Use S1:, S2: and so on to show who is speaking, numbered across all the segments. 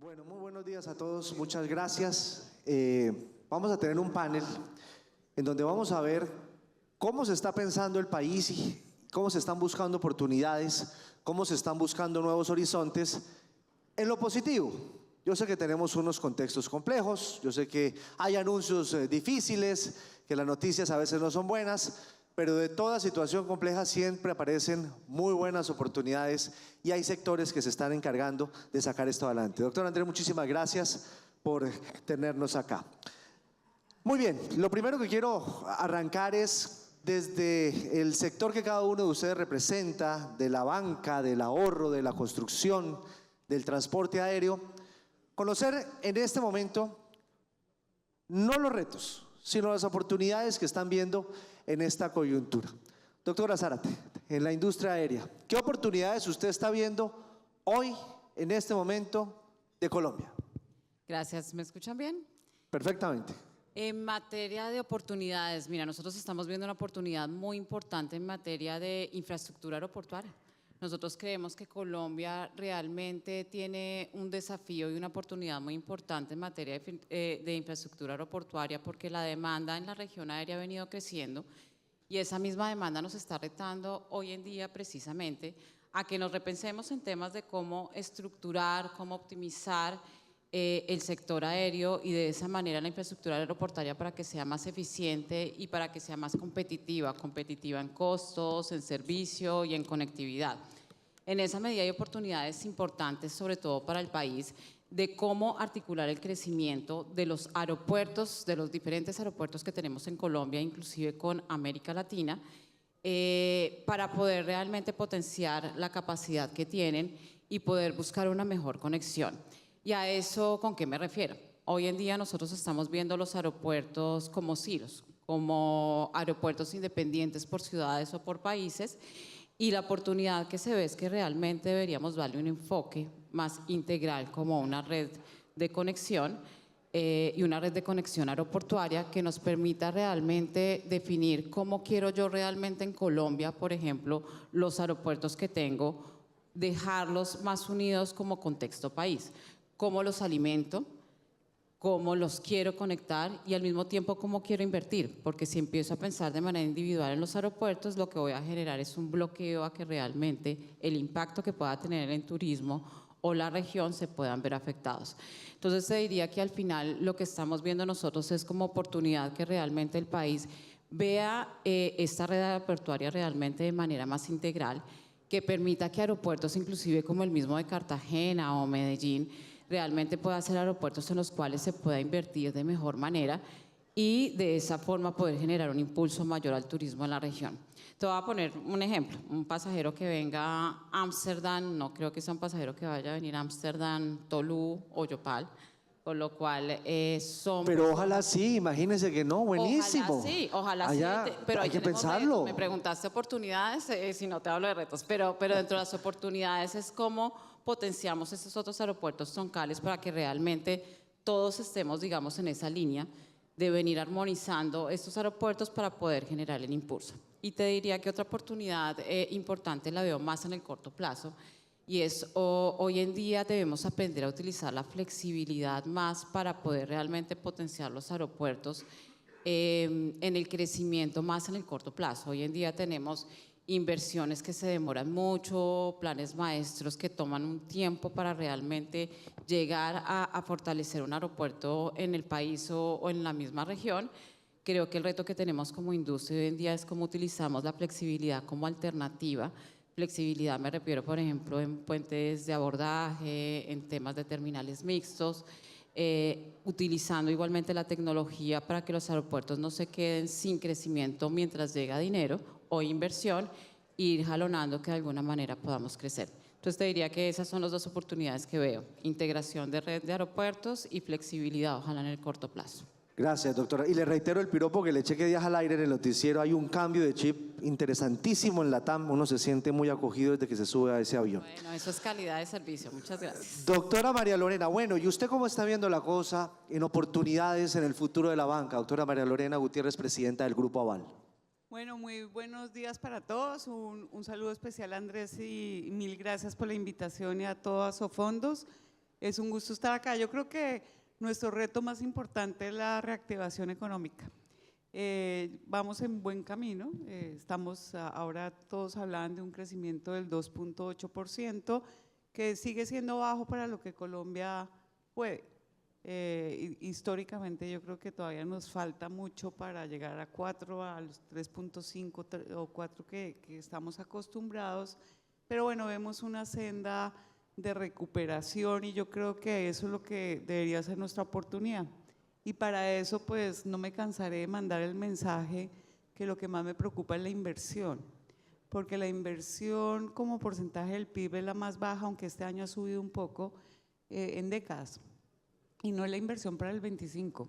S1: Bueno, muy buenos días a todos, muchas gracias. Vamos a tener un panel en donde vamos a ver cómo se está pensando el país y cómo se están buscando oportunidades, cómo se están buscando nuevos horizontes en lo positivo. Yo sé que tenemos unos contextos complejos, yo sé que hay anuncios difíciles, que las noticias a veces no son buenas, pero de toda situación compleja siempre aparecen muy buenas oportunidades y hay sectores que se están encargando de sacar esto adelante. Doctor Andrés, muchísimas gracias por tenernos acá. Muy bien, lo primero que quiero arrancar es desde el sector que cada uno de ustedes representa, de la banca, del ahorro, de la construcción, del transporte aéreo, conocer en este momento no los retos, sino las oportunidades que están viendo en esta coyuntura. Doctora Zárate, en la industria aérea, ¿qué oportunidades usted está viendo hoy, en este momento, de Colombia?
S2: Gracias, ¿me escuchan bien?
S1: Perfectamente.
S2: En materia de oportunidades, mira, nosotros estamos viendo una oportunidad muy importante en materia de infraestructura aeroportuaria. Nosotros creemos que Colombia realmente tiene un desafío y una oportunidad muy importante en materia de infraestructura aeroportuaria porque la demanda en la región aérea ha venido creciendo y esa misma demanda nos está retando hoy en día precisamente a que nos repensemos en temas de cómo estructurar, cómo optimizar el sector aéreo y de esa manera la infraestructura aeroportuaria para que sea más eficiente y para que sea más competitiva en costos, en servicio y en conectividad. En esa medida hay oportunidades importantes, sobre todo para el país, de cómo articular el crecimiento de los aeropuertos, de los diferentes aeropuertos que tenemos en Colombia, inclusive con América Latina, para poder realmente potenciar la capacidad que tienen y poder buscar una mejor conexión. ¿Y a eso con qué me refiero? Hoy en día nosotros estamos viendo los aeropuertos como silos, como aeropuertos independientes por ciudades o por países, y la oportunidad que se ve es que realmente deberíamos darle un enfoque más integral como una red de conexión y una red de conexión aeroportuaria que nos permita realmente definir cómo quiero yo realmente en Colombia, por ejemplo, los aeropuertos que tengo, dejarlos más unidos como contexto país. Cómo los alimento, cómo los quiero conectar y al mismo tiempo cómo quiero invertir, porque si empiezo a pensar de manera individual en los aeropuertos, lo que voy a generar es un bloqueo a que realmente el impacto que pueda tener en turismo o la región se puedan ver afectados. Entonces te diría que al final lo que estamos viendo nosotros es como oportunidad que realmente el país vea esta red aeroportuaria realmente de manera más integral, que permita que aeropuertos inclusive como el mismo de Cartagena o Medellín realmente pueda ser aeropuertos en los cuales se pueda invertir de mejor manera y de esa forma poder generar un impulso mayor al turismo en la región. Te voy a poner un ejemplo, un pasajero que venga a Ámsterdam, no creo que sea un pasajero que vaya a venir a Ámsterdam, Tolú o Yopal, con lo cual son...
S1: Pero ojalá sí, imagínense que no, buenísimo.
S2: Ojalá
S1: allá,
S2: sí, pero
S1: hay que pensarlo.
S2: Retos. Me preguntaste oportunidades, si no te hablo de retos, pero dentro de las oportunidades es cómo potenciamos estos otros aeropuertos troncales para que realmente todos estemos, digamos, en esa línea de venir armonizando estos aeropuertos para poder generar el impulso. Y te diría que otra oportunidad importante la veo más en el corto plazo, y es hoy en día debemos aprender a utilizar la flexibilidad más para poder realmente potenciar los aeropuertos en el crecimiento más en el corto plazo. Hoy en día tenemos inversiones que se demoran mucho, planes maestros que toman un tiempo para realmente llegar a fortalecer un aeropuerto en el país o en la misma región. Creo que el reto que tenemos como industria hoy en día es cómo utilizamos la flexibilidad como alternativa. Flexibilidad me refiero, por ejemplo, en puentes de abordaje, en temas de terminales mixtos, utilizando igualmente la tecnología para que los aeropuertos no se queden sin crecimiento mientras llega dinero o inversión, e ir jalonando que de alguna manera podamos crecer. Entonces te diría que esas son las dos oportunidades que veo: integración de red de aeropuertos y flexibilidad, ojalá en el corto plazo.
S1: Gracias, doctora. Y le reitero el piropo que le eché que días al aire en el noticiero. Hay un cambio de chip interesantísimo en la TAM. Uno se siente muy acogido desde que se sube a ese avión.
S2: Bueno, eso es calidad de servicio. Muchas gracias.
S1: Doctora María Lorena, bueno, ¿y usted cómo está viendo la cosa en oportunidades en el futuro de la banca? Doctora María Lorena Gutiérrez, presidenta del Grupo Aval.
S3: Bueno, muy buenos días para todos. Un saludo especial a Andrés y mil gracias por la invitación y a todos Sofondos. Es un gusto estar acá. Yo creo que nuestro reto más importante es la reactivación económica. Vamos en buen camino, estamos ahora todos hablando de un crecimiento del 2.8%, que sigue siendo bajo para lo que Colombia puede. Históricamente yo creo que todavía nos falta mucho para llegar a 4, a los 3.5 o 4 que estamos acostumbrados, pero bueno, vemos una senda de recuperación y yo creo que eso es lo que debería ser nuestra oportunidad. Y para eso pues no me cansaré de mandar el mensaje que lo que más me preocupa es la inversión, porque la inversión como porcentaje del PIB es la más baja, aunque este año ha subido un poco en décadas. Y no es la inversión para el 25.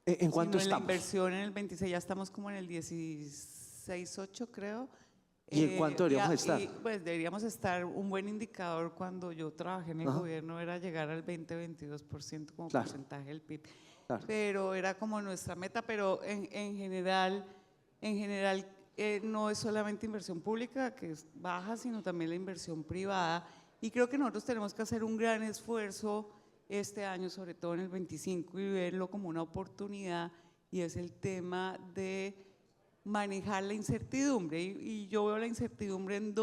S1: ¿En cuánto
S3: sino
S1: estamos?
S3: la inversión en el 26, ya estamos como en el 16.8 creo.
S1: ¿Y en cuánto deberíamos estar?
S3: Pues deberíamos estar, un buen indicador cuando yo trabajé en el gobierno era llegar al 20-22% como
S1: Claro.
S3: porcentaje del PIB.
S1: Claro.
S3: Pero era como nuestra meta, pero en general no es solamente inversión pública, que es baja, sino también la inversión privada. Y creo que nosotros tenemos que hacer un gran esfuerzo este año, sobre todo en el 25, y verlo como una oportunidad, y es el tema de manejar la incertidumbre. Y yo veo la incertidumbre en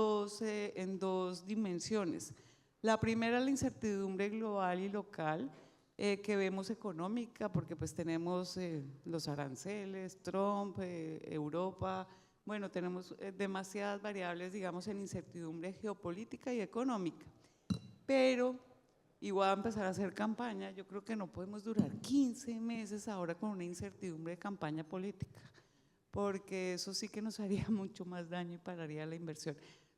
S3: dos dimensiones. La primera es la incertidumbre global y local, que vemos económica, porque pues tenemos los aranceles, Trump, Europa, bueno, tenemos demasiadas variables, digamos, en incertidumbre geopolítica y económica. Pero, y voy a empezar a hacer campaña, yo creo que no podemos durar 15 meses ahora con una incertidumbre de campaña política, porque eso sí que nos haría mucho más daño y pararía la inversión.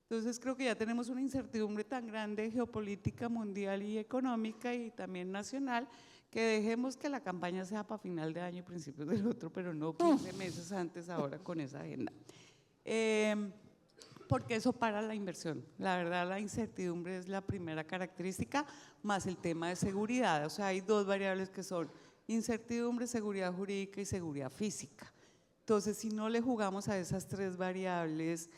S3: Entonces creo que ya tenemos una incertidumbre tan grande geopolítica mundial y económica y también nacional, que dejemos que la campaña sea para final de año y principios del otro, pero no 15 meses antes ahora con esa agenda. Porque eso para la inversión. La verdad, la incertidumbre es la primera característica, más el tema de seguridad. O sea, hay dos variables que son incertidumbre, seguridad jurídica y seguridad física. Entonces, si no le jugamos a esas tres variables,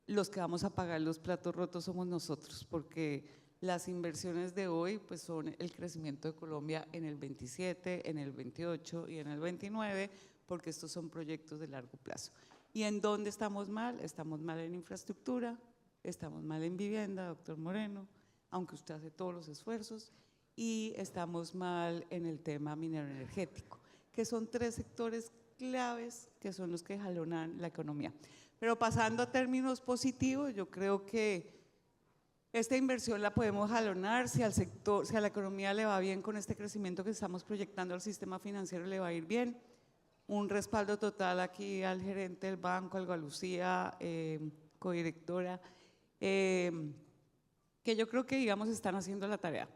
S3: los que vamos a pagar los platos rotos somos nosotros, porque las inversiones de hoy pues son el crecimiento de Colombia en el 27, en el 28 y en el 29, porque estos son proyectos de largo plazo. ¿Y en dónde estamos mal? Estamos mal en infraestructura, estamos mal en vivienda, doctor Moreno, aunque usted hace todos los esfuerzos, y estamos mal en el tema minero energético, que son tres sectores claves que son los que jalonan la economía. Pero pasando a términos positivos, yo creo que esta inversión la podemos jalonar si al sector, si a la economía le va bien con este crecimiento que estamos proyectando, al sistema financiero le va a ir bien. Un respaldo total aquí al gerente del banco, Alba Lucía, codirectora, que yo creo que, digamos, están haciendo la tarea.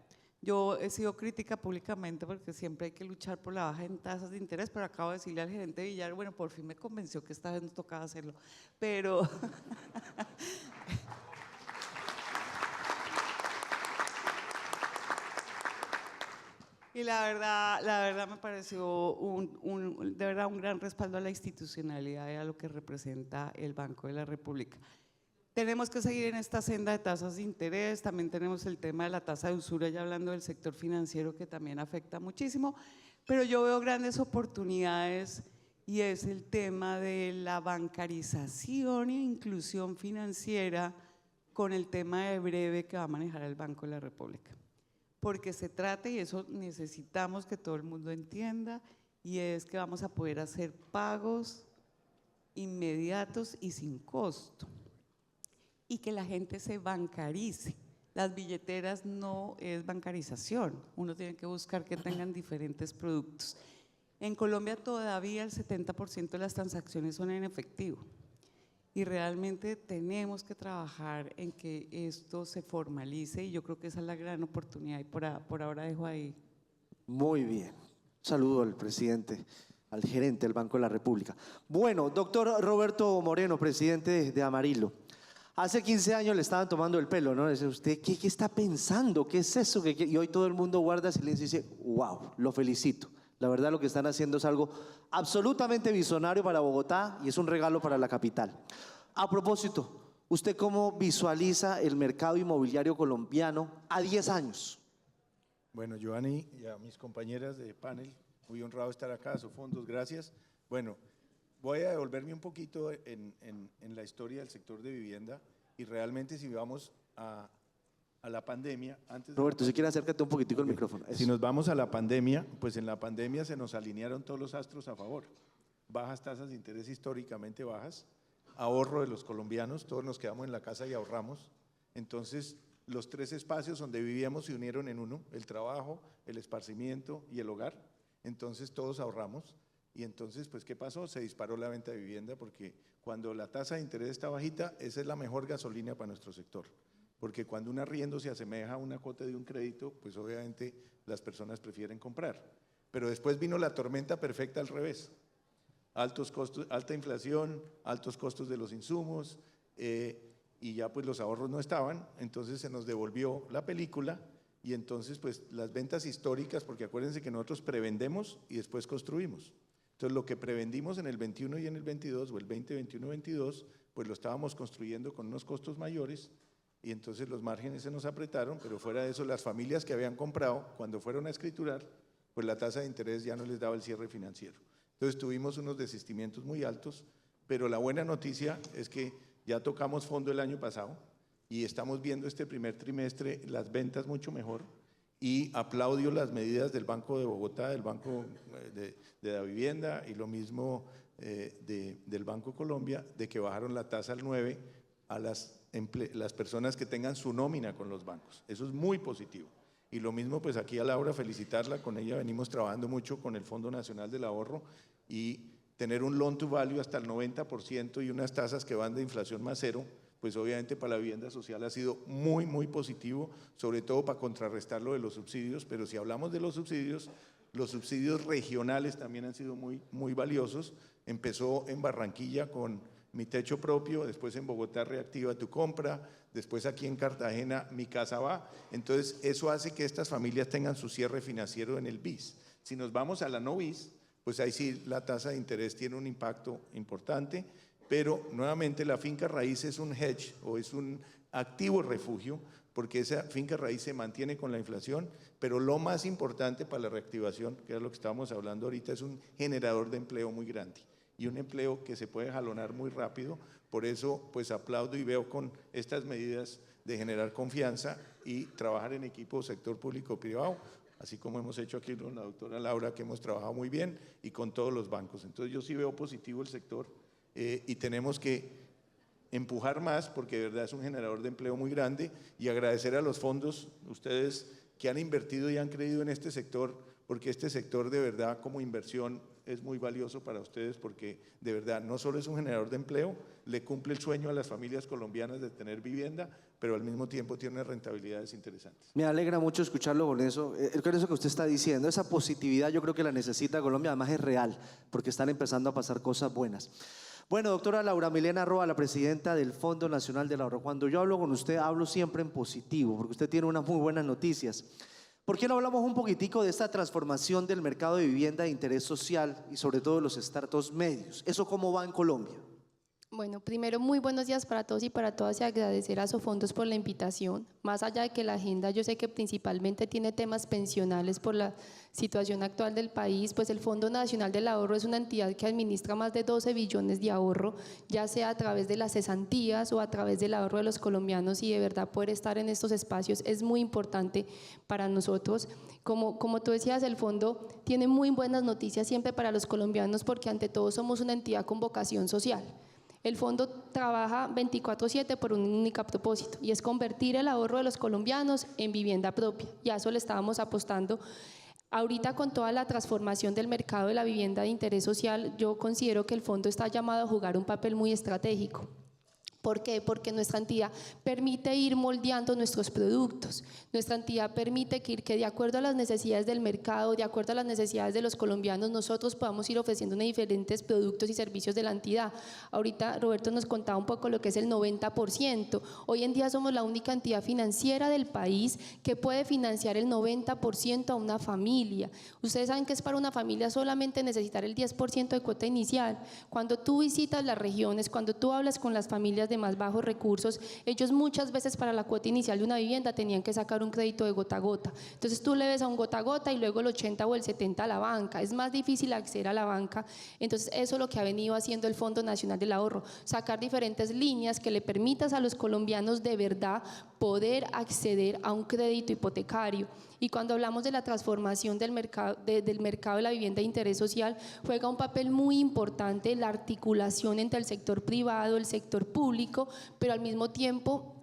S3: Yo he sido crítica públicamente porque siempre hay que luchar por la baja en tasas de interés, pero acabo de decirle al gerente Villar, bueno, por fin me convenció que esta vez nos tocaba hacerlo, pero… Y la verdad me pareció de verdad un gran respaldo a la institucionalidad y a lo que representa el Banco de la República. Tenemos que seguir en esta senda de tasas de interés, también tenemos el tema de la tasa de usura, ya hablando del sector financiero, que también afecta muchísimo, pero yo veo grandes oportunidades y es el tema de la bancarización e inclusión financiera con el tema de breve que va a manejar el Banco de la República. Porque se trata, y eso necesitamos que todo el mundo entienda, y es que vamos a poder hacer pagos inmediatos y sin costo, y que la gente se bancarice. Las billeteras no es bancarización, uno tiene que buscar que tengan diferentes productos. En Colombia todavía el 70% de las transacciones son en efectivo, y realmente tenemos que trabajar en que esto se formalice, y yo creo que esa es la gran oportunidad, y por ahora dejo ahí.
S1: Muy bien. Saludo al presidente, al gerente del Banco de la República. Bueno, doctor Roberto Moreno, presidente de Amarillo. Hace 15 años le estaban tomando el pelo, ¿no? Dice usted, ¿qué está pensando? ¿Qué es eso? Y hoy todo el mundo guarda silencio y dice, wow, lo felicito. La verdad lo que están haciendo es algo absolutamente visionario para Bogotá y es un regalo para la capital. A propósito, ¿usted cómo visualiza el mercado inmobiliario colombiano a 10 años?
S4: Bueno, Giovanni y a mis compañeras de panel, muy honrado de estar acá, Sofondos, gracias. Bueno, voy a devolverme un poquito en la historia del sector de vivienda y realmente si vamos a la pandemia, antes de
S1: Roberto, si quieres acércate un poquitico al micrófono.
S4: Si nos vamos a la pandemia, pues en la pandemia se nos alinearon todos los astros a favor. Bajas tasas de interés históricamente bajas, ahorro de los colombianos, todos nos quedamos en la casa y ahorramos. Entonces, los tres espacios donde vivíamos se unieron en uno, el trabajo, el esparcimiento y el hogar. Entonces, todos ahorramos. Y entonces, pues, ¿qué pasó? Se disparó la venta de vivienda porque cuando la tasa de interés está bajita, esa es la mejor gasolina para nuestro sector. Porque cuando un arriendo se asemeja a una cuota de un crédito, pues obviamente las personas prefieren comprar. Pero después vino la tormenta perfecta al revés. Altos costos, alta inflación, altos costos de los insumos, y ya pues los ahorros no estaban, entonces se nos devolvió la película y entonces pues las ventas históricas, porque acuérdense que nosotros prevendemos y después construimos. Entonces lo que prevendimos en el 21 y en el 22, o el 20, 21, 22, pues lo estábamos construyendo con unos costos mayores y entonces los márgenes se nos apretaron, pero fuera de eso las familias que habían comprado, cuando fueron a escriturar, pues la tasa de interés ya no les daba el cierre financiero. Entonces tuvimos unos desistimientos muy altos, pero la buena noticia es que ya tocamos fondo el año pasado y estamos viendo este primer trimestre las ventas mucho mejor y aplaudo las medidas del Banco de Bogotá, del Banco de la Vivienda y lo mismo del Banco Colombia, de que bajaron la tasa al 9 a las personas que tengan su nómina con los bancos. Eso es muy positivo. Y lo mismo pues aquí a Laura, felicitarla, con ella venimos trabajando mucho con el Fondo Nacional del Ahorro y tener un loan to value hasta el 90% y unas tasas que van de inflación más cero, pues obviamente para la vivienda social ha sido muy, muy positivo, sobre todo para contrarrestar lo de los subsidios, pero si hablamos de los subsidios regionales también han sido muy, muy valiosos. Empezó en Barranquilla con Mi Techo Propio, después en Bogotá Reactiva Tu Compra, después aquí en Cartagena Mi Casa Va. Entonces eso hace que estas familias tengan su cierre financiero en el BIS. Si nos vamos a la no BIS, pues ahí sí la tasa de interés tiene un impacto importante, pero nuevamente la finca raíz es un hedge o es un activo refugio, porque esa finca raíz se mantiene con la inflación, pero lo más importante para la reactivación, que es lo que estábamos hablando ahorita, es un generador de empleo muy grande y un empleo que se puede jalonar muy rápido. Por eso pues aplaudo y veo con estas medidas de generar confianza y trabajar en equipo sector público-privado, así como hemos hecho aquí con la doctora Laura, que hemos trabajado muy bien, y con todos los bancos. Entonces yo sí veo positivo el sector y tenemos que empujar más porque de verdad es un generador de empleo muy grande, y agradecer a los fondos, ustedes que han invertido y han creído en este sector, porque este sector de verdad como inversión es muy valioso para ustedes, porque de verdad no solo es un generador de empleo, le cumple el sueño a las familias colombianas de tener vivienda, pero al mismo tiempo tiene unas rentabilidades interesantes.
S1: Me alegra mucho escucharlo con eso que usted está diciendo. Esa positividad yo creo que la necesita Colombia, además es real, porque están empezando a pasar cosas buenas. Bueno, doctora Laura Milena Roa, la presidenta del Fondo Nacional del Ahorro. Cuando yo hablo con usted, hablo siempre en positivo, porque usted tiene unas muy buenas noticias. ¿Por qué no hablamos un poquitico de esta transformación del mercado de vivienda de interés social y sobre todo de los estratos medios? ¿Eso cómo va en Colombia?
S5: Bueno, primero muy buenos días para todos y para todas y agradecer a Sofondos por la invitación. Más allá de que la agenda yo sé que principalmente tiene temas pensionales por la situación actual del país, pues el Fondo Nacional del Ahorro es una entidad que administra más de 12 billones de ahorro, ya sea a través de las cesantías o a través del ahorro de los colombianos, y de verdad poder estar en estos espacios es muy importante para nosotros. Como tú decías, el fondo tiene muy buenas noticias siempre para los colombianos porque ante todo somos una entidad con vocación social. El fondo trabaja 24/7 por un único propósito y es convertir el ahorro de los colombianos en vivienda propia, y a eso le estábamos apostando. Ahorita con toda la transformación del mercado de la vivienda de interés social, yo considero que el fondo está llamado a jugar un papel muy estratégico. ¿Por qué? Porque nuestra entidad permite ir moldeando nuestros productos. Nuestra entidad permite que de acuerdo a las necesidades del mercado, de acuerdo a las necesidades de los colombianos, nosotros podamos ir ofreciendo diferentes productos y servicios de la entidad. Ahorita Roberto nos contaba un poco lo que es el 90%. Hoy en día somos la única entidad financiera del país que puede financiar el 90% a una familia. Ustedes saben que es para una familia solamente necesitar el 10% de cuota inicial. Cuando tú visitas las regiones, cuando tú hablas con las familias familias de más bajos recursos, ellos muchas veces para la cuota inicial de una vivienda tenían que sacar un crédito de gota a gota. Entonces tú le ves a un gota a gota y luego el 80 o el 70 a la banca. Es más difícil acceder a la banca. Entonces eso es lo que ha venido haciendo el Fondo Nacional del Ahorro, sacar diferentes líneas que le permitas a los colombianos de verdad poder acceder a un crédito hipotecario. Y cuando hablamos de la transformación del mercado de la vivienda de interés social, juega un papel muy importante la articulación entre el sector privado, el sector público, pero al mismo tiempo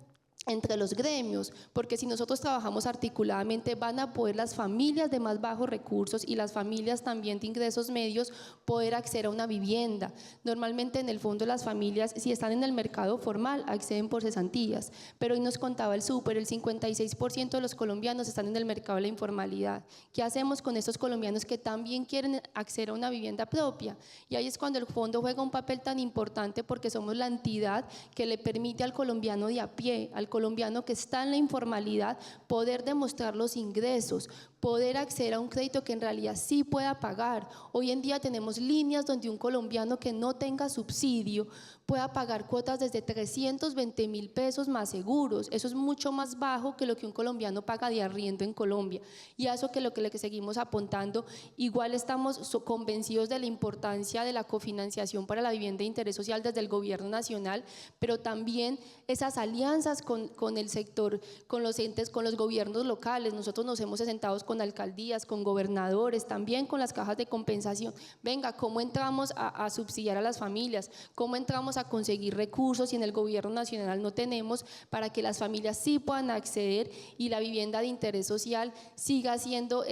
S5: entre los gremios, porque si nosotros trabajamos articuladamente van a poder las familias de más bajos recursos y las familias también de ingresos medios poder acceder a una vivienda. Normalmente en el fondo las familias, si están en el mercado formal, acceden por cesantías, pero hoy nos contaba el súper, el 56% de los colombianos están en el mercado de la informalidad. ¿Qué hacemos con estos colombianos que también quieren acceder a una vivienda propia? Y ahí es cuando el fondo juega un papel tan importante, porque somos la entidad que le permite al colombiano de a pie, al colombiano que está en la informalidad, poder demostrar los ingresos, poder acceder a un crédito que en realidad sí pueda pagar. Hoy en día tenemos líneas donde un colombiano que no tenga subsidio pueda pagar cuotas desde 320.000 pesos más seguros. Eso es mucho más bajo que lo que un colombiano paga de arriendo en Colombia. Y a eso que lo que le seguimos apuntando, igual estamos convencidos de la importancia de la cofinanciación para la vivienda de interés social desde el gobierno nacional, pero también esas alianzas con el sector, con los entes, con los gobiernos locales. Nosotros nos hemos sentado con alcaldías, con gobernadores, también con las cajas de compensación. Venga, ¿cómo entramos a subsidiar a las familias? ¿Cómo entramos a conseguir recursos si en el gobierno nacional no tenemos, para que las familias sí puedan acceder y la vivienda de interés social siga siendo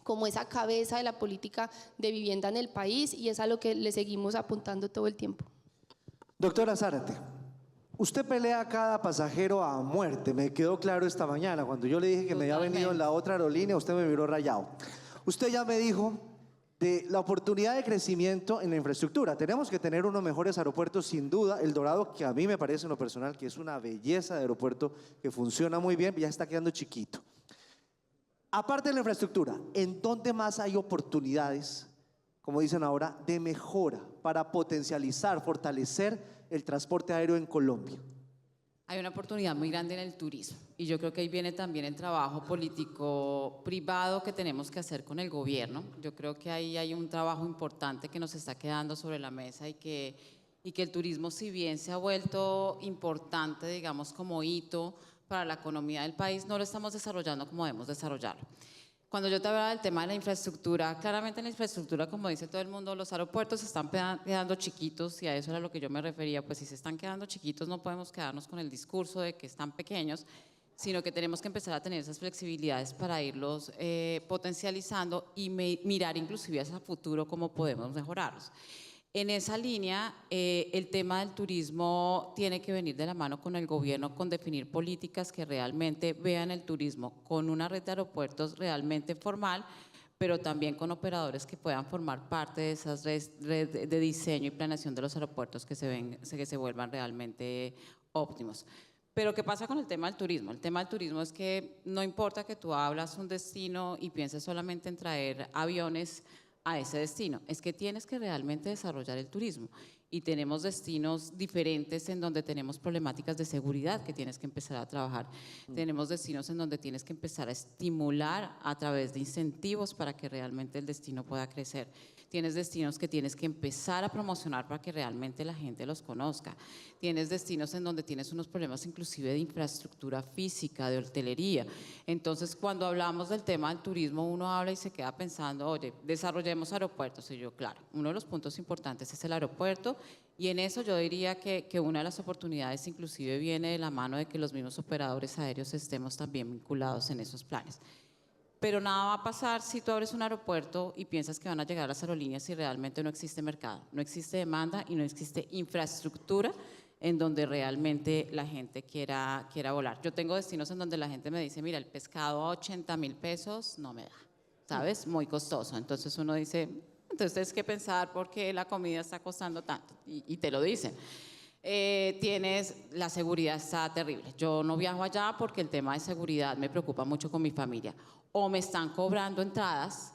S5: como esa cabeza de la política de vivienda en el país? Y es a lo que le seguimos apuntando todo el tiempo.
S1: Doctora Zárate, usted pelea a cada pasajero a muerte, me quedó claro esta mañana. Cuando yo le dije que me había venido en la otra aerolínea, usted me miró rayado. Usted ya me dijo de la oportunidad de crecimiento en la infraestructura. Tenemos que tener unos mejores aeropuertos, sin duda. El Dorado, que a mí me parece en lo personal que es una belleza de aeropuerto, que funciona muy bien, ya está quedando chiquito. Aparte de la infraestructura, ¿en dónde más hay oportunidades, como dicen ahora, de mejora para potencializar, fortalecer el transporte aéreo en Colombia?
S2: Hay una oportunidad muy grande en el turismo, y yo creo que ahí viene también el trabajo político privado que tenemos que hacer con el gobierno. Yo creo que ahí hay un trabajo importante que nos está quedando sobre la mesa, y que el turismo, si bien se ha vuelto importante, digamos, como hito para la economía del país, no lo estamos desarrollando como debemos desarrollarlo. Cuando yo te hablaba del tema de la infraestructura, claramente en la infraestructura, como dice todo el mundo, los aeropuertos se están quedando chiquitos, y a eso era lo que yo me refería. Pues si se están quedando chiquitos, no podemos quedarnos con el discurso de que están pequeños, sino que tenemos que empezar a tener esas flexibilidades para irlos potencializando y mirar inclusive hacia el futuro cómo podemos mejorarlos. En esa línea, el tema del turismo tiene que venir de la mano con el gobierno, con definir políticas que realmente vean el turismo con una red de aeropuertos realmente formal, pero también con operadores que puedan formar parte de esas redes de diseño y planeación de los aeropuertos que se vuelvan realmente óptimos. Pero ¿qué pasa con el tema del turismo? El tema del turismo es que no importa que tú hablas un destino y pienses solamente en traer aviones a ese destino, es que tienes que realmente desarrollar el turismo, y tenemos destinos diferentes en donde tenemos problemáticas de seguridad que tienes que empezar a trabajar. Tenemos destinos en donde tienes que empezar a estimular a través de incentivos para que realmente el destino pueda crecer. Tienes destinos que tienes que empezar a promocionar para que realmente la gente los conozca. Tienes destinos en donde tienes unos problemas inclusive de infraestructura física, de hotelería. Entonces, cuando hablamos del tema del turismo, uno habla y se queda pensando, oye, desarrollemos aeropuertos. Y yo, claro, uno de los puntos importantes es el aeropuerto, y en eso yo diría que una de las oportunidades inclusive viene de la mano de que los mismos operadores aéreos estemos también vinculados en esos planes. Pero nada va a pasar si tú abres un aeropuerto y piensas que van a llegar las aerolíneas si realmente no existe mercado, no existe demanda y no existe infraestructura en donde realmente la gente quiera volar. Yo tengo destinos en donde la gente me dice, mira, el pescado a 80.000 pesos no me da, ¿sabes? Muy costoso. Entonces uno dice, entonces tienes que pensar por qué la comida está costando tanto, y te lo dicen. La seguridad está terrible. Yo no viajo allá porque el tema de seguridad me preocupa mucho con mi familia. O me están cobrando entradas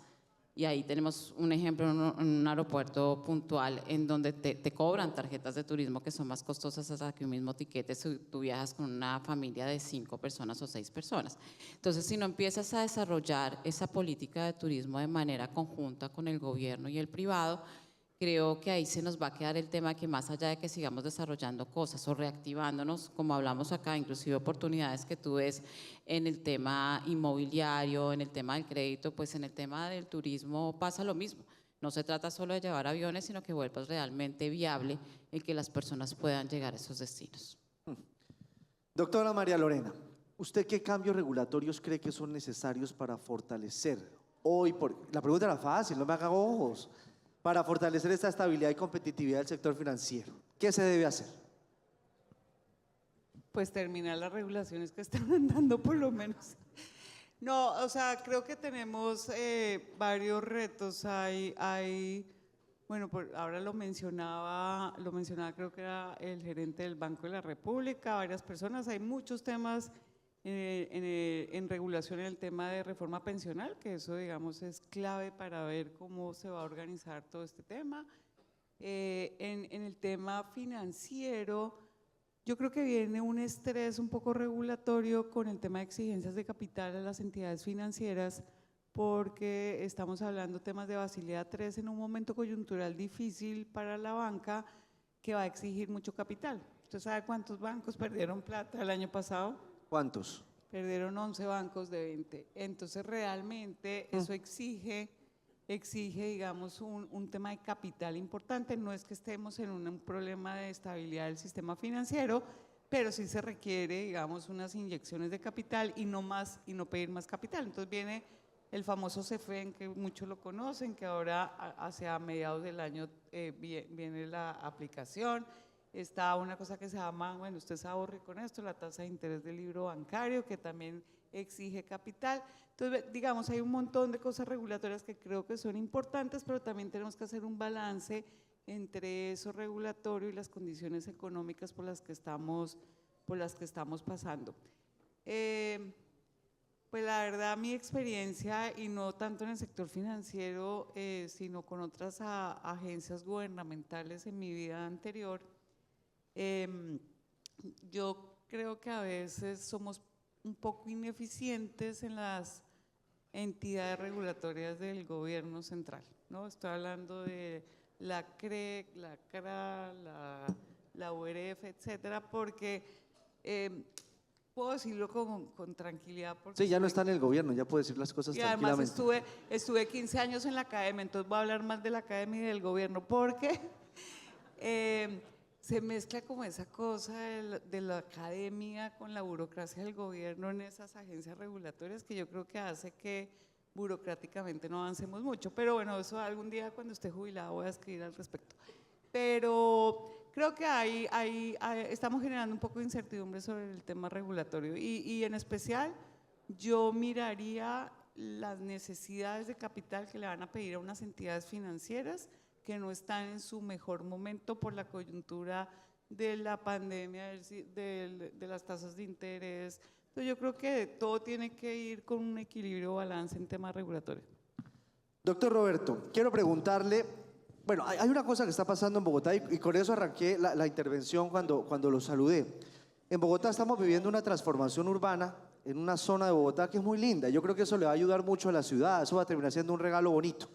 S2: y ahí tenemos un ejemplo en un aeropuerto puntual en donde te cobran tarjetas de turismo que son más costosas hasta que un mismo tiquete si tú viajas con una familia de 5 personas o 6 personas. Entonces, si no empiezas a desarrollar esa política de turismo de manera conjunta con el gobierno y el privado, creo que ahí se nos va a quedar el tema que más allá de que sigamos desarrollando cosas o reactivándonos, como hablamos acá, inclusive oportunidades que tú ves en el tema inmobiliario, en el tema del crédito, pues en el tema del turismo pasa lo mismo. No se trata solo de llevar aviones, sino que vuelvas realmente viable el que las personas puedan llegar a esos destinos.
S1: Doctora María Lorena, ¿usted qué cambios regulatorios cree que son necesarios para fortalecer hoy? La pregunta era fácil, no me haga ojos. Para fortalecer esta estabilidad y competitividad del sector financiero, ¿qué se debe hacer?
S3: Pues terminar las regulaciones que están andando por lo menos. No, o sea, creo que tenemos varios retos. Bueno, ahora lo mencionaba creo que era el gerente del Banco de la República, varias personas. Hay muchos temas en regulación en el tema de reforma pensional, que eso, digamos, es clave para ver cómo se va a organizar todo este tema. En el tema financiero, yo creo que viene un estrés un poco regulatorio con el tema de exigencias de capital a las entidades financieras, porque estamos hablando temas de Basilea III en un momento coyuntural difícil para la banca que va a exigir mucho capital. ¿Usted sabe cuántos bancos perdieron plata el año pasado?
S1: ¿Cuántos?
S3: Perdieron 11 bancos de 20. Entonces, realmente eso exige, digamos, un tema de capital importante. No es que estemos en un problema de estabilidad del sistema financiero, pero sí se requiere, digamos, unas inyecciones de capital y no pedir más capital. Entonces viene el famoso CEFEN, que muchos lo conocen, que ahora hacia mediados del año viene la aplicación. Está una cosa que se llama, bueno, usted se ahorre con esto, la tasa de interés del libro bancario, que también exige capital. Entonces, digamos, hay un montón de cosas regulatorias que creo que son importantes, pero también tenemos que hacer un balance entre eso regulatorio y las condiciones económicas por las que estamos pasando. Pues la verdad, mi experiencia, y no tanto en el sector financiero, sino con otras agencias gubernamentales en mi vida anterior, yo creo que a veces somos un poco ineficientes en las entidades regulatorias del gobierno central, ¿no? Estoy hablando de la CREC, la CRA, la URF, etcétera, porque puedo decirlo con tranquilidad. Porque
S1: Sí, ya no está en el gobierno, ya puede decir las cosas
S3: y además
S1: tranquilamente.
S3: estuve 15 años en la academia, entonces voy a hablar más de la academia y del gobierno, porque se mezcla como esa cosa de la academia con la burocracia del gobierno en esas agencias regulatorias, que yo creo que hace que burocráticamente no avancemos mucho. Pero bueno, eso algún día cuando esté jubilado voy a escribir al respecto. Pero creo que estamos generando un poco de incertidumbre sobre el tema regulatorio y en especial yo miraría las necesidades de capital que le van a pedir a unas entidades financieras que no están en su mejor momento por la coyuntura de la pandemia, de las tasas de interés. Entonces yo creo que todo tiene que ir con un equilibrio, balance en temas regulatorios.
S1: Doctor Roberto, quiero preguntarle, bueno, hay una cosa que está pasando en Bogotá y con eso arranqué la intervención cuando lo saludé. En Bogotá estamos viviendo una transformación urbana en una zona de Bogotá que es muy linda. Yo creo que eso le va a ayudar mucho a la ciudad, eso va a terminar siendo un regalo bonito.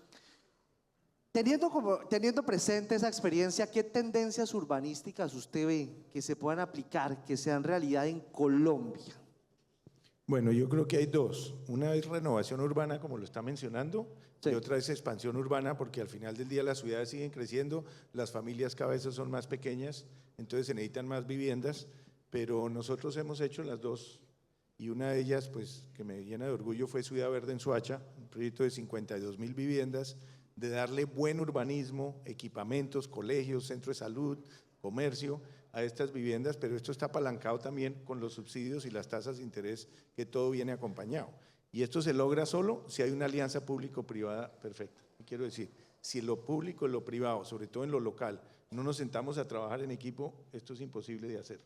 S1: Teniendo presente esa experiencia, ¿qué tendencias urbanísticas usted ve que se puedan aplicar, que sean realidad en Colombia?
S4: Bueno, yo creo que hay dos. Una es renovación urbana, como lo está mencionando,
S1: Sí.
S4: y otra es expansión urbana, porque al final del día las ciudades siguen creciendo, las familias cada vez son más pequeñas, entonces se necesitan más viviendas, pero nosotros hemos hecho las dos, y una de ellas, pues, que me llena de orgullo, fue Ciudad Verde en Soacha, un proyecto de 52.000 viviendas, de darle buen urbanismo, equipamientos, colegios, centro de salud, comercio a estas viviendas, pero esto está apalancado también con los subsidios y las tasas de interés, que todo viene acompañado. Y esto se logra solo si hay una alianza público-privada perfecta. Y quiero decir, si lo público y lo privado, sobre todo en lo local, no nos sentamos a trabajar en equipo, esto es imposible de hacer.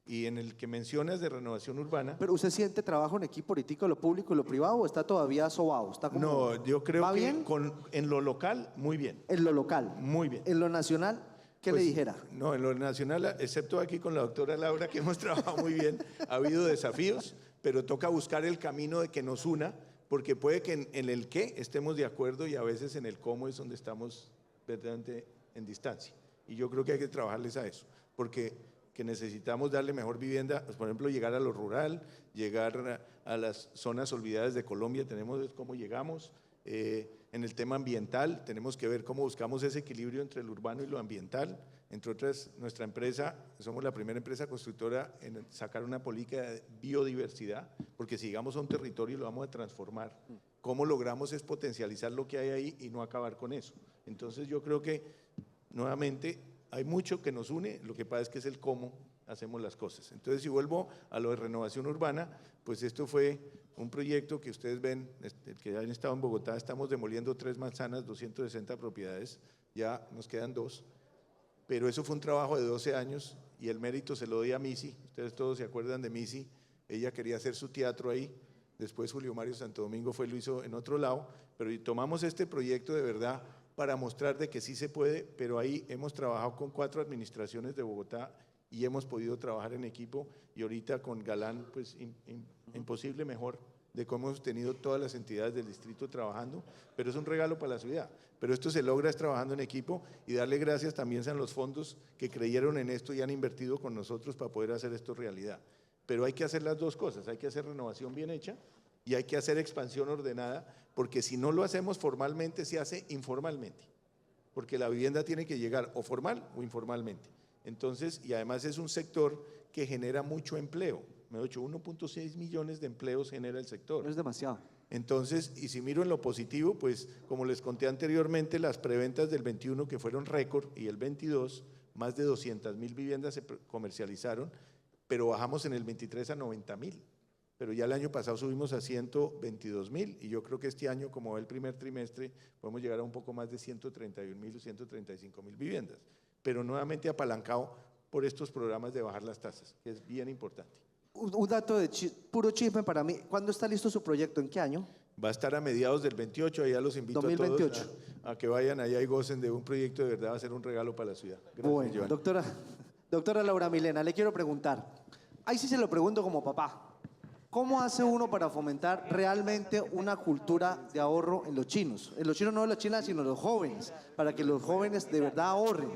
S4: Y en el que mencionas de renovación urbana,
S1: Pero ¿usted siente trabajo en equipo político, lo público y lo privado o está todavía sobado? ¿Está como,
S4: no, yo creo
S1: ¿va
S4: que
S1: bien?
S4: en lo local, muy bien,
S1: En lo local.
S4: muy bien.
S1: En lo nacional, ¿qué
S4: Pues,
S1: le dijera?
S4: No, en lo nacional, excepto aquí con la doctora Laura, que hemos trabajado muy bien, ha habido desafíos, pero toca buscar el camino de que nos una, porque puede que en el qué estemos de acuerdo y a veces en el cómo es donde estamos verdaderamente en distancia. Y yo creo que hay que trabajarles a eso, porque que necesitamos darle mejor vivienda, pues, por ejemplo, llegar a lo rural, llegar a las zonas olvidadas de Colombia, tenemos que ver cómo llegamos. En el tema ambiental, tenemos que ver cómo buscamos ese equilibrio entre lo urbano y lo ambiental. Entre otras, nuestra empresa, somos la primera empresa constructora en sacar una política de biodiversidad, porque si llegamos a un territorio lo vamos a transformar. ¿Cómo logramos es potencializar lo que hay ahí y no acabar con eso? Entonces yo creo que, nuevamente, hay mucho que nos une, lo que pasa es que es el cómo hacemos las cosas. Entonces, si vuelvo a lo de renovación urbana, pues esto fue un proyecto que ustedes ven, el que han estado en Bogotá, estamos demoliendo 3 manzanas, 260 propiedades, ya nos quedan 2, pero eso fue un trabajo de 12 años y el mérito se lo doy a Missy, ustedes todos se acuerdan de Missy, ella quería hacer su teatro ahí, después Julio Mario Santo Domingo lo hizo en otro lado, pero tomamos este proyecto de verdad para mostrar de que sí se puede, pero ahí hemos trabajado con 4 administraciones de Bogotá y hemos podido trabajar en equipo y ahorita con Galán, pues imposible mejor de cómo hemos tenido todas las entidades del distrito trabajando, pero es un regalo para la ciudad. Pero esto se logra es trabajando en equipo y darle gracias también a los fondos que creyeron en esto y han invertido con nosotros para poder hacer esto realidad. Pero hay que hacer las dos cosas, hay que hacer renovación bien hecha y hay que hacer expansión ordenada, porque si no lo hacemos formalmente, se hace informalmente, porque la vivienda tiene que llegar o formal o informalmente. Entonces, y además es un sector que genera mucho empleo, me he dicho 1.6 millones de empleos genera el sector.
S1: No es demasiado.
S4: Entonces, y si miro en lo positivo, pues como les conté anteriormente, las preventas del 21 que fueron récord y el 22, más de 200,000 viviendas se comercializaron, pero bajamos en el 23 a 90,000. Pero ya el año pasado subimos a 122,000 y yo creo que este año, como va el primer trimestre, podemos llegar a un poco más de 131,000 o 135,000 viviendas, pero nuevamente apalancado por estos programas de bajar las tasas, que es bien importante.
S1: Un dato de puro chisme para mí. ¿Cuándo está listo su proyecto? ¿En qué año?
S4: Va a estar a mediados del 28, allá los invito
S1: 2028.
S4: a todos a que vayan allá y gocen de un proyecto de verdad, va a ser un regalo para la ciudad. Gracias,
S1: Bueno,
S4: Joan.
S1: doctora Laura Milena, le quiero preguntar, ahí sí se lo pregunto como papá, ¿cómo hace uno para fomentar realmente una cultura de ahorro en los chinos? En los chinos no de las chinas, sino los jóvenes, para que los jóvenes de verdad ahorren.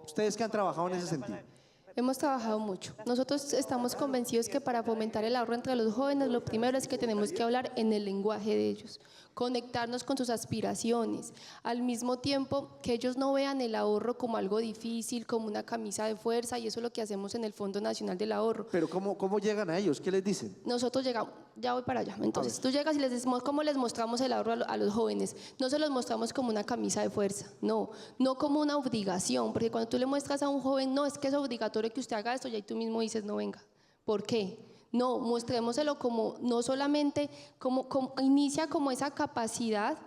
S1: ¿Ustedes qué han trabajado en ese sentido?
S5: Hemos trabajado mucho. Nosotros estamos convencidos que para fomentar el ahorro entre los jóvenes, lo primero es que tenemos que hablar en el lenguaje de ellos, conectarnos con sus aspiraciones, al mismo tiempo que ellos no vean el ahorro como algo difícil, como una camisa de fuerza, y eso es lo que hacemos en el Fondo Nacional del Ahorro.
S1: Pero ¿cómo llegan a ellos? ¿Qué les dicen?
S5: Nosotros llegamos, ya voy para allá, entonces tú llegas y les decimos cómo les mostramos el ahorro a los jóvenes. No se los mostramos como una camisa de fuerza, no como una obligación, porque cuando tú le muestras a un joven, no, es que es obligatorio que usted haga esto, y ahí tú mismo dices, no, venga, ¿por qué? No, mostrémoselo como, no solamente, como inicia como esa capacidad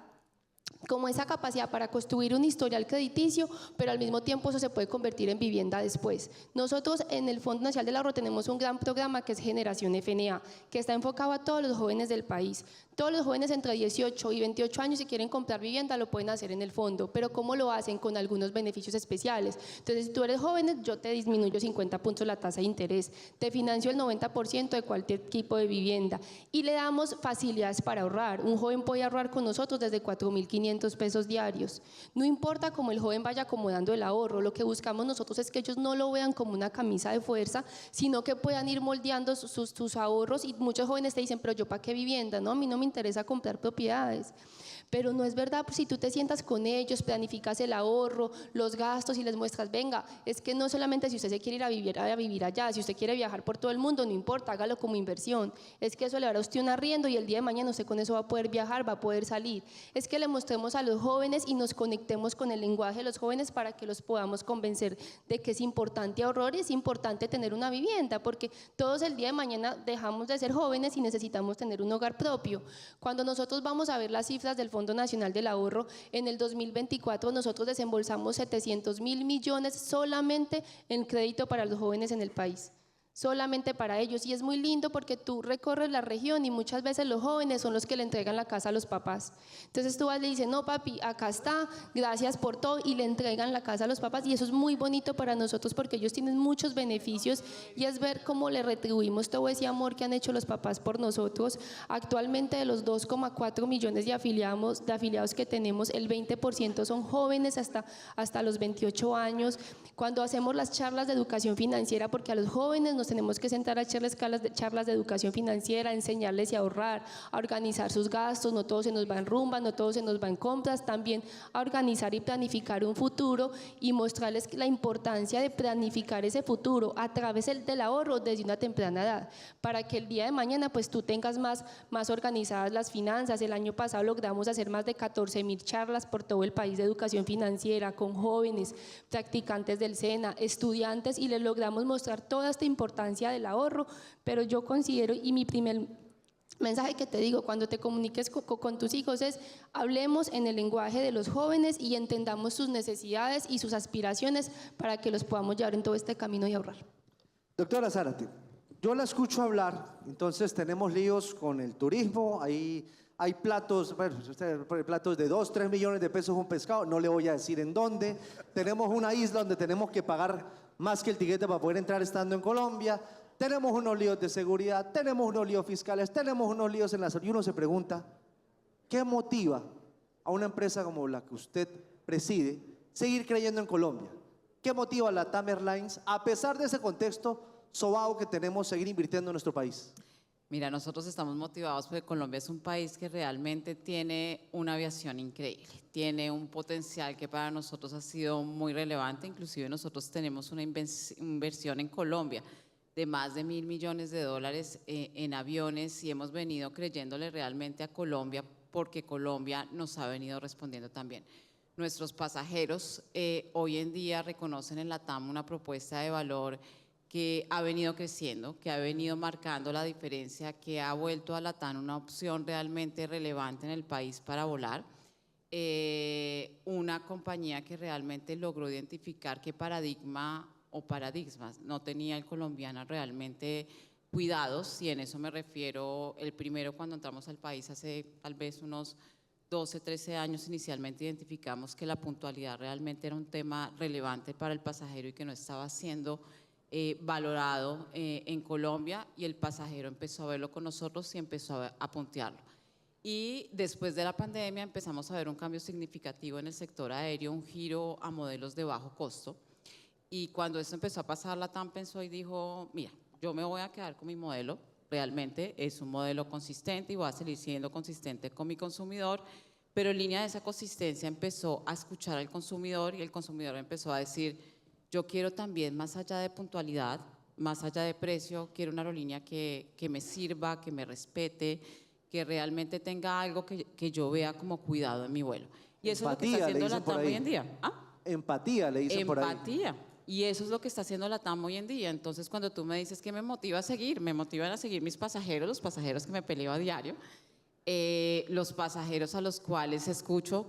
S5: para construir un historial crediticio, pero al mismo tiempo eso se puede convertir en vivienda después. Nosotros en el Fondo Nacional del Ahorro tenemos un gran programa que es Generación FNA, que está enfocado a todos los jóvenes del país. Todos los jóvenes entre 18 y 28 años, si quieren comprar vivienda, lo pueden hacer en el fondo, pero ¿cómo lo hacen? Con algunos beneficios especiales. Entonces, si tú eres joven, yo te disminuyo 50 puntos la tasa de interés, te financio el 90% de cualquier tipo de vivienda y le damos facilidades para ahorrar. Un joven puede ahorrar con nosotros desde 4.500 pesos diarios. No importa cómo el joven vaya acomodando el ahorro, lo que buscamos nosotros es que ellos no lo vean como una camisa de fuerza, sino que puedan ir moldeando sus ahorros, y muchos jóvenes te dicen, pero yo ¿para qué vivienda? No, a mí no me interesa comprar propiedades. Pero no es verdad, pues, si tú te sientas con ellos, planificas el ahorro, los gastos y les muestras, venga, es que no solamente si usted se quiere ir a vivir allá, si usted quiere viajar por todo el mundo, no importa, hágalo como inversión, es que eso le dará a usted un arriendo y el día de mañana usted con eso va a poder viajar, va a poder salir. Es que le mostremos a los jóvenes y nos conectemos con el lenguaje de los jóvenes para que los podamos convencer de que es importante ahorrar y es importante tener una vivienda, porque todos el día de mañana dejamos de ser jóvenes y necesitamos tener un hogar propio. Cuando nosotros vamos a ver las cifras del Fondo Nacional del Ahorro, en el 2024 nosotros desembolsamos 700.000 millones solamente en crédito para los jóvenes en el país. solamente para ellos. Y es muy lindo porque tú recorres la región y muchas veces los jóvenes son los que le entregan la casa a los papás. Entonces tú vas y le dices, no papi, acá está, gracias por todo, y le entregan la casa a los papás, y eso es muy bonito para nosotros porque ellos tienen muchos beneficios y es ver cómo le retribuimos todo ese amor que han hecho los papás por nosotros. Actualmente de los 2,4 millones de afiliados que tenemos, el 20% son jóvenes hasta los 28 años. Cuando hacemos las charlas de educación financiera, porque a los jóvenes nos tenemos que sentar a echarles charlas de educación financiera, a enseñarles a ahorrar, a organizar sus gastos, no todo se nos va en rumba, no todo se nos va en compras, también a organizar y planificar un futuro y mostrarles la importancia de planificar ese futuro a través del ahorro desde una temprana edad, para que el día de mañana pues tú tengas más organizadas las finanzas. El año pasado logramos hacer más de 14,000 charlas por todo el país de educación financiera con jóvenes, practicantes del SENA, estudiantes, y les logramos mostrar toda esta importancia del ahorro. Pero yo considero, y mi primer mensaje que te digo cuando te comuniques con tus hijos es: hablemos en el lenguaje de los jóvenes y entendamos sus necesidades y sus aspiraciones para que los podamos llevar en todo este camino y ahorrar.
S1: Doctora Zárate, yo la escucho hablar, entonces tenemos líos con el turismo, hay platos, bueno, platos de 2, 3 millones de pesos un pescado, no le voy a decir en dónde. Tenemos una isla donde tenemos que pagar más que el tiquete para poder entrar estando en Colombia. Tenemos unos líos de seguridad, tenemos unos líos fiscales, tenemos unos líos en la salud. Y uno se pregunta, ¿qué motiva a una empresa como la que usted preside seguir creyendo en Colombia? ¿Qué motiva a la LATAM Airlines, a pesar de ese contexto sobao que tenemos, seguir invirtiendo en nuestro país?
S2: Mira, nosotros estamos motivados porque Colombia es un país que realmente tiene una aviación increíble, tiene un potencial que para nosotros ha sido muy relevante. Inclusive nosotros tenemos una inversión en Colombia de más de $1.000 millones en aviones, y hemos venido creyéndole realmente a Colombia porque Colombia nos ha venido respondiendo también. Nuestros pasajeros hoy en día reconocen en LATAM una propuesta de valor que ha venido creciendo, que ha venido marcando la diferencia, que ha vuelto a LATAM una opción realmente relevante en el país para volar. Una compañía que realmente logró identificar qué paradigma o paradigmas no tenía el colombiano realmente cuidados, y en eso me refiero. El primero, cuando entramos al país hace tal vez unos 12, 13 años, inicialmente identificamos que la puntualidad realmente era un tema relevante para el pasajero y que no estaba siendo valorado en Colombia, y el pasajero empezó a verlo con nosotros y empezó a puntearlo. Y después de la pandemia empezamos a ver un cambio significativo en el sector aéreo, un giro a modelos de bajo costo, y cuando eso empezó a pasar, LATAM pensó y dijo: mira, yo me voy a quedar con mi modelo, realmente es un modelo consistente y voy a seguir siendo consistente con mi consumidor, pero en línea de esa consistencia empezó a escuchar al consumidor, y el consumidor empezó a decir: yo quiero también, más allá de puntualidad, más allá de precio, quiero una aerolínea que me sirva, que me respete, que realmente tenga algo que yo vea como cuidado en mi vuelo. Y eso
S1: Empatía,
S2: es lo que está haciendo
S1: le dicen por
S2: LATAM
S1: ahí.
S2: hoy en día.
S1: Empatía, le dicen por ahí.
S2: Empatía. Y eso es lo que está haciendo LATAM hoy en día. Entonces, cuando tú me dices que me motiva a seguir, me motivan a seguir mis pasajeros, los pasajeros que me peleo a diario, los pasajeros a los cuales escucho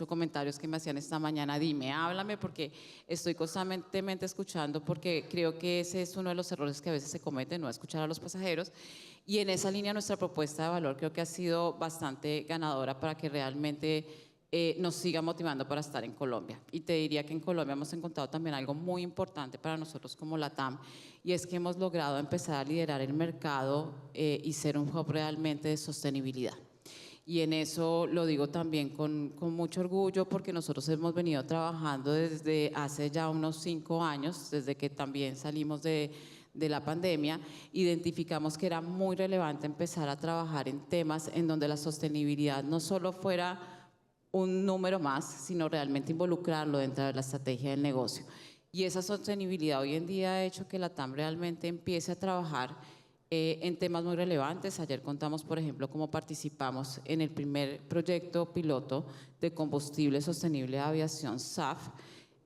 S2: comentarios que me hacían esta mañana: dime, háblame, porque estoy constantemente escuchando, porque creo que ese es uno de los errores que a veces se cometen, no escuchar a los pasajeros. Y en esa línea nuestra propuesta de valor creo que ha sido bastante ganadora para que realmente nos siga motivando para estar en Colombia. Y te diría que en Colombia hemos encontrado también algo muy importante para nosotros como LATAM, y es que hemos logrado empezar a liderar el mercado y ser un hub realmente de sostenibilidad. Y en eso lo digo también con mucho orgullo, porque nosotros hemos venido trabajando desde hace ya unos 5 años, desde que también salimos de la pandemia. Identificamos que era muy relevante empezar a trabajar en temas en donde la sostenibilidad no solo fuera un número más, sino realmente involucrarlo dentro de la estrategia del negocio. Y esa sostenibilidad hoy en día ha hecho que LATAM realmente empiece a trabajar en temas muy relevantes. Ayer contamos, por ejemplo, cómo participamos en el primer proyecto piloto de combustible sostenible de aviación SAF,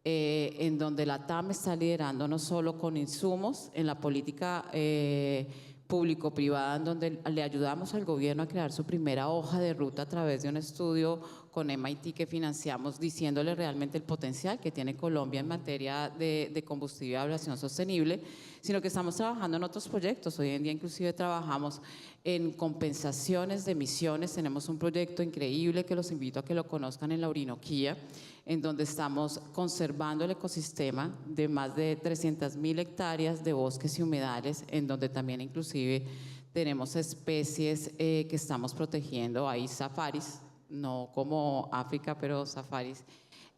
S2: en donde LATAM está liderando no solo con insumos en la política público-privada en donde le ayudamos al gobierno a crear su primera hoja de ruta a través de un estudio con MIT que financiamos, diciéndole realmente el potencial que tiene Colombia en materia de combustible y aviación sostenible, sino que estamos trabajando en otros proyectos. Hoy en día inclusive trabajamos en compensaciones de emisiones. Tenemos un proyecto increíble que los invito a que lo conozcan en la Orinoquía, en donde estamos conservando el ecosistema de más de 300.000 hectáreas de bosques y humedales, en donde también inclusive tenemos especies que estamos protegiendo. Hay safaris, no como África, pero safaris,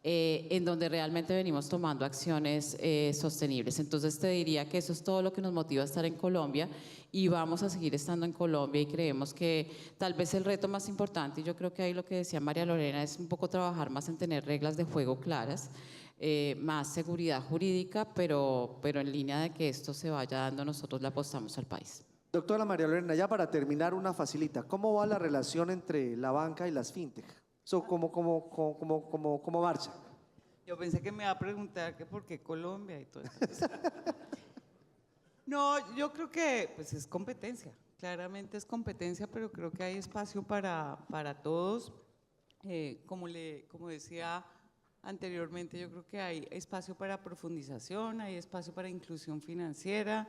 S2: en donde realmente venimos tomando acciones sostenibles. Entonces te diría que eso es todo lo que nos motiva a estar en Colombia, y vamos a seguir estando en Colombia, y creemos que tal vez el reto más importante, y yo creo que ahí lo que decía María Lorena, es un poco trabajar más en tener reglas de juego claras, más seguridad jurídica, pero en línea de que esto se vaya dando, nosotros le apostamos al país.
S1: Doctora María Lorena, ya para terminar una facilita, ¿cómo va la relación entre la banca y las fintech? ¿Cómo marcha?
S3: Yo pensé que me iba a preguntar que por qué Colombia y todo eso. No, yo creo que pues es competencia, claramente es competencia, pero creo que hay espacio para todos. Como decía anteriormente, yo creo que hay espacio para profundización, hay espacio para inclusión financiera.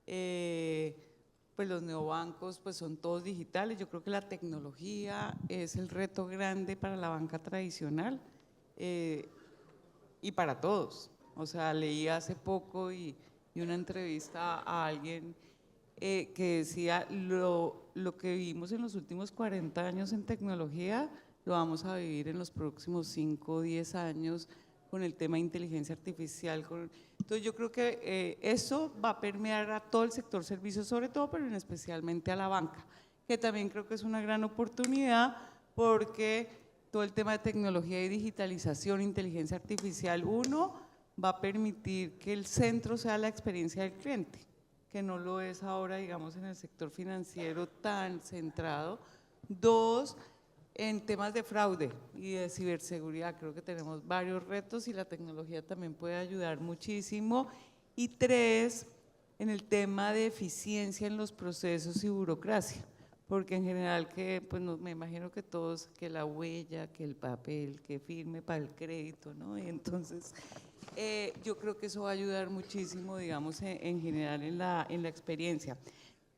S3: Pues los neobancos pues son todos digitales. Yo creo que la tecnología es el reto grande para la banca tradicional y para todos. O sea, leí hace poco y una entrevista a alguien que decía lo que vivimos en los últimos 40 años en tecnología lo vamos a vivir en los próximos 5 o 10 años con el tema de inteligencia artificial. Entonces yo creo que eso va a permear a todo el sector servicios, sobre todo, pero especialmente a la banca, que también creo que es una gran oportunidad, porque todo el tema de tecnología y digitalización, inteligencia artificial, va a permitir que el centro sea la experiencia del cliente, que no lo es ahora, digamos, en el sector financiero tan centrado. 2, en temas de fraude y de ciberseguridad, creo que tenemos varios retos y la tecnología también puede ayudar muchísimo. Y 3, en el tema de eficiencia en los procesos y burocracia, porque en general pues me imagino que todos, que la huella, que el papel, que firme para el crédito, ¿no? Y entonces yo creo que eso va a ayudar muchísimo, digamos, en general en la experiencia.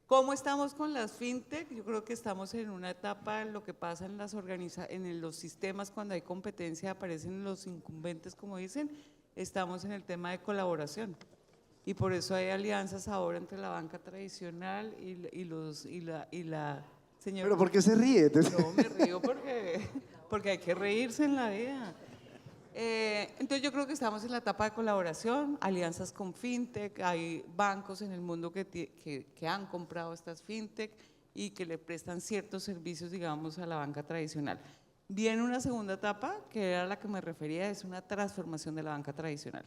S3: ¿Cómo estamos con las fintech? Yo creo que estamos en una etapa, lo que pasa en los sistemas cuando hay competencia, aparecen los incumbentes, como dicen, estamos en el tema de colaboración. Y por eso hay alianzas ahora entre la banca tradicional y la señora.
S1: ¿Pero por qué se ríe?
S3: No, me río porque hay que reírse en la vida. Entonces yo creo que estamos en la etapa de colaboración, alianzas con fintech, hay bancos en el mundo que han comprado estas fintech y que le prestan ciertos servicios, digamos, a la banca tradicional. Viene una segunda etapa, que era la que me refería, es una transformación de la banca tradicional.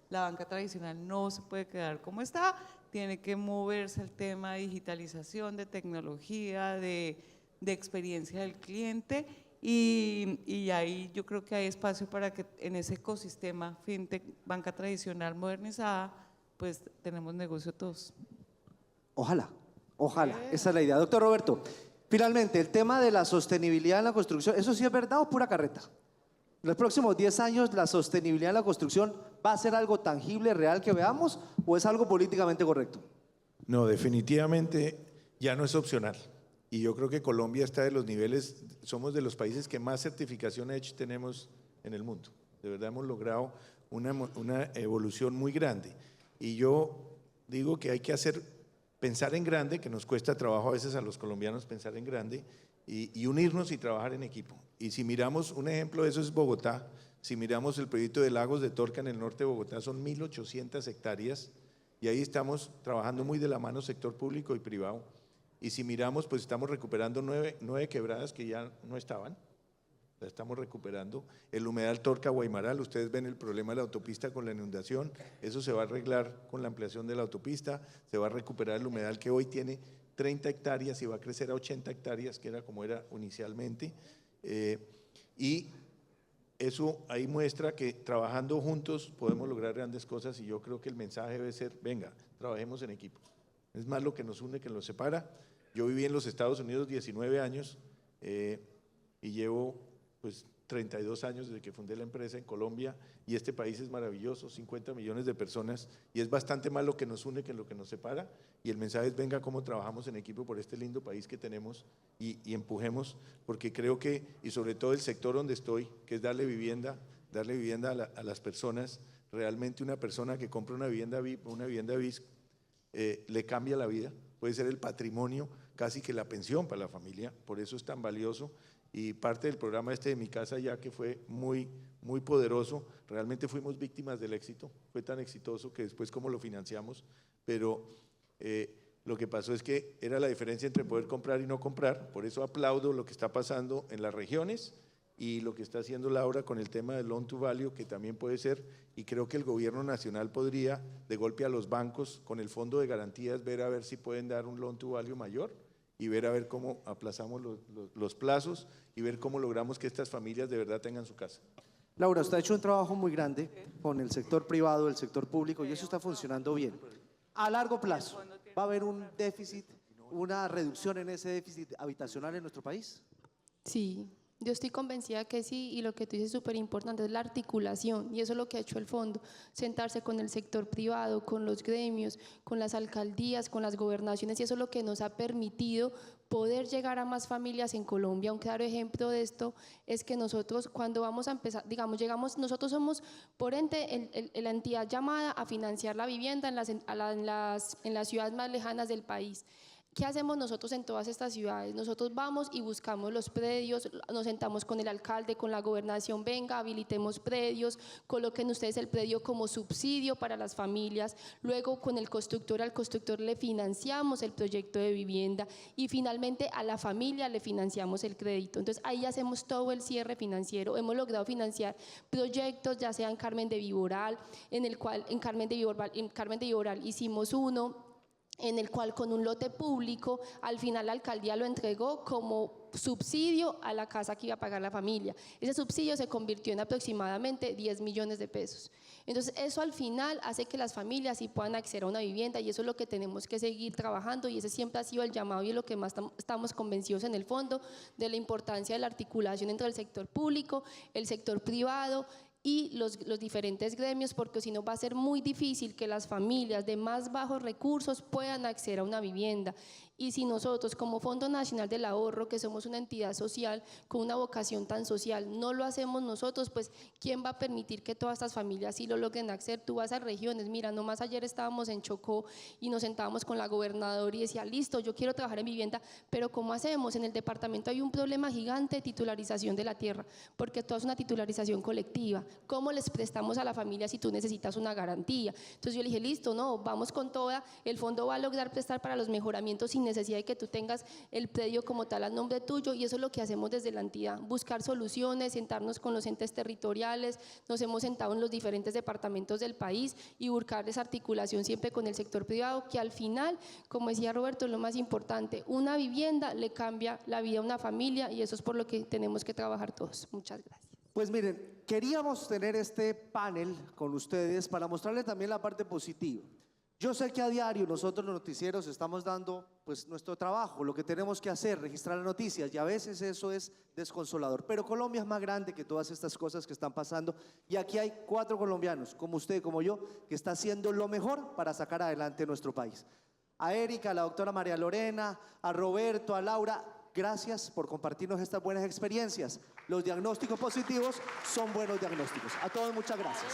S3: La banca tradicional no se puede quedar como está, tiene que moverse al tema de digitalización, de tecnología, de experiencia del cliente. Y ahí yo creo que hay espacio para que en ese ecosistema fintech, banca tradicional modernizada, pues tenemos negocio todos.
S1: Ojalá, esa es la idea. Doctor Roberto, finalmente, el tema de la sostenibilidad en la construcción, ¿eso sí es verdad o pura carreta? En los próximos 10 años, ¿la sostenibilidad en la construcción va a ser algo tangible, real que veamos, o es algo políticamente correcto?
S4: No, definitivamente ya no es opcional. Y yo creo que Colombia está de los niveles, somos de los países que más certificación EDGE tenemos en el mundo. De verdad hemos logrado una evolución muy grande. Y yo digo que hay que pensar en grande, que nos cuesta trabajo a veces a los colombianos pensar en grande, y unirnos y trabajar en equipo. Y si miramos, un ejemplo de eso es Bogotá. Si miramos el proyecto de Lagos de Torca en el norte de Bogotá, son 1.800 hectáreas, y ahí estamos trabajando muy de la mano sector público y privado. Y si miramos, pues estamos recuperando 9 quebradas que ya no estaban, la estamos recuperando. El humedal Torca-Guaymaral, ustedes ven el problema de la autopista con la inundación, eso se va a arreglar con la ampliación de la autopista, se va a recuperar el humedal que hoy tiene 30 hectáreas y va a crecer a 80 hectáreas, que era como era inicialmente. Y eso ahí muestra que trabajando juntos podemos lograr grandes cosas, y yo creo que el mensaje debe ser, venga, trabajemos en equipo. Es más lo que nos une que nos separa. Yo viví en los Estados Unidos 19 años y llevo pues 32 años desde que fundé la empresa en Colombia, y este país es maravilloso, 50 millones de personas, y es bastante más lo que nos une que lo que nos separa, y el mensaje es: venga cómo trabajamos en equipo por este lindo país que tenemos y empujemos, porque creo que, y sobre todo el sector donde estoy, que es darle vivienda a las personas. Realmente una persona que compra una vivienda VIP, una vivienda BIS, le cambia la vida, puede ser el patrimonio, casi que la pensión para la familia, por eso es tan valioso. Y parte del programa de Mi Casa Ya, que fue muy poderoso, realmente fuimos víctimas del éxito, fue tan exitoso que después cómo lo financiamos, pero lo que pasó es que era la diferencia entre poder comprar y no comprar. Por eso aplaudo lo que está pasando en las regiones y lo que está haciendo Laura con el tema del loan to value, que también puede ser, y creo que el gobierno nacional podría, de golpe a los bancos, con el fondo de garantías, ver a ver si pueden dar un loan to value mayor, y ver a ver cómo aplazamos los plazos y ver cómo logramos que estas familias de verdad tengan su casa.
S1: Laura, usted ha hecho un trabajo muy grande con el sector privado, el sector público, y eso está funcionando bien. A largo plazo, ¿va a haber un déficit, una reducción en ese déficit habitacional en nuestro país?
S5: Sí, yo estoy convencida que sí, y lo que tú dices es súper importante, es la articulación, y eso es lo que ha hecho el fondo, sentarse con el sector privado, con los gremios, con las alcaldías, con las gobernaciones, y eso es lo que nos ha permitido poder llegar a más familias en Colombia. Un claro ejemplo de esto es que nosotros, cuando vamos a empezar, digamos, nosotros somos, por ende, la entidad llamada a financiar la vivienda en las ciudades más lejanas del país. ¿Qué hacemos nosotros en todas estas ciudades? Nosotros vamos y buscamos los predios, nos sentamos con el alcalde, con la gobernación: venga, habilitemos predios, coloquen ustedes el predio como subsidio para las familias. Luego con el constructor, al constructor le financiamos el proyecto de vivienda, y finalmente a la familia le financiamos el crédito. Entonces ahí hacemos todo el cierre financiero. Hemos logrado financiar proyectos, ya sea en Carmen de Viboral, en Carmen de Viboral hicimos uno en el cual, con un lote público, al final la alcaldía lo entregó como subsidio a la casa que iba a pagar la familia. Ese subsidio se convirtió en aproximadamente 10 millones de pesos. Entonces eso al final hace que las familias sí puedan acceder a una vivienda, y eso es lo que tenemos que seguir trabajando, y ese siempre ha sido el llamado, y es lo que más estamos convencidos en el fondo, de la importancia de la articulación entre el sector público, el sector privado y los diferentes gremios, porque si no va a ser muy difícil que las familias de más bajos recursos puedan acceder a una vivienda. Y si nosotros, como Fondo Nacional del Ahorro, que somos una entidad social con una vocación tan social, no lo hacemos nosotros, pues ¿quién va a permitir que todas estas familias sí lo logren acceder? Tú vas a regiones, mira, nomás ayer estábamos en Chocó y nos sentábamos con la gobernadora y decía: listo, yo quiero trabajar en vivienda, pero ¿cómo hacemos? En el departamento hay un problema gigante de titularización de la tierra, porque toda es una titularización colectiva. ¿Cómo les prestamos a la familia si tú necesitas una garantía? Entonces yo le dije: listo, no, vamos con toda, el fondo va a lograr prestar para los mejoramientos sin necesidad de que tú tengas el predio como tal a nombre tuyo, y eso es lo que hacemos desde la entidad: buscar soluciones, sentarnos con los entes territoriales. Nos hemos sentado en los diferentes departamentos del país y buscar esa articulación siempre con el sector privado, que al final, como decía Roberto, es lo más importante. Una vivienda le cambia la vida a una familia, y eso es por lo que tenemos que trabajar todos. Muchas gracias.
S1: Pues miren, queríamos tener este panel con ustedes para mostrarles también la parte positiva. Yo sé que a diario nosotros los noticieros estamos dando pues nuestro trabajo, lo que tenemos que hacer, registrar las noticias, y a veces eso es desconsolador, pero Colombia es más grande que todas estas cosas que están pasando, y aquí hay 4 colombianos, como usted, como yo, que está haciendo lo mejor para sacar adelante nuestro país. A Erika, a la doctora María Lorena, a Roberto, a Laura, gracias por compartirnos estas buenas experiencias. Los diagnósticos positivos son buenos diagnósticos. A todos muchas gracias.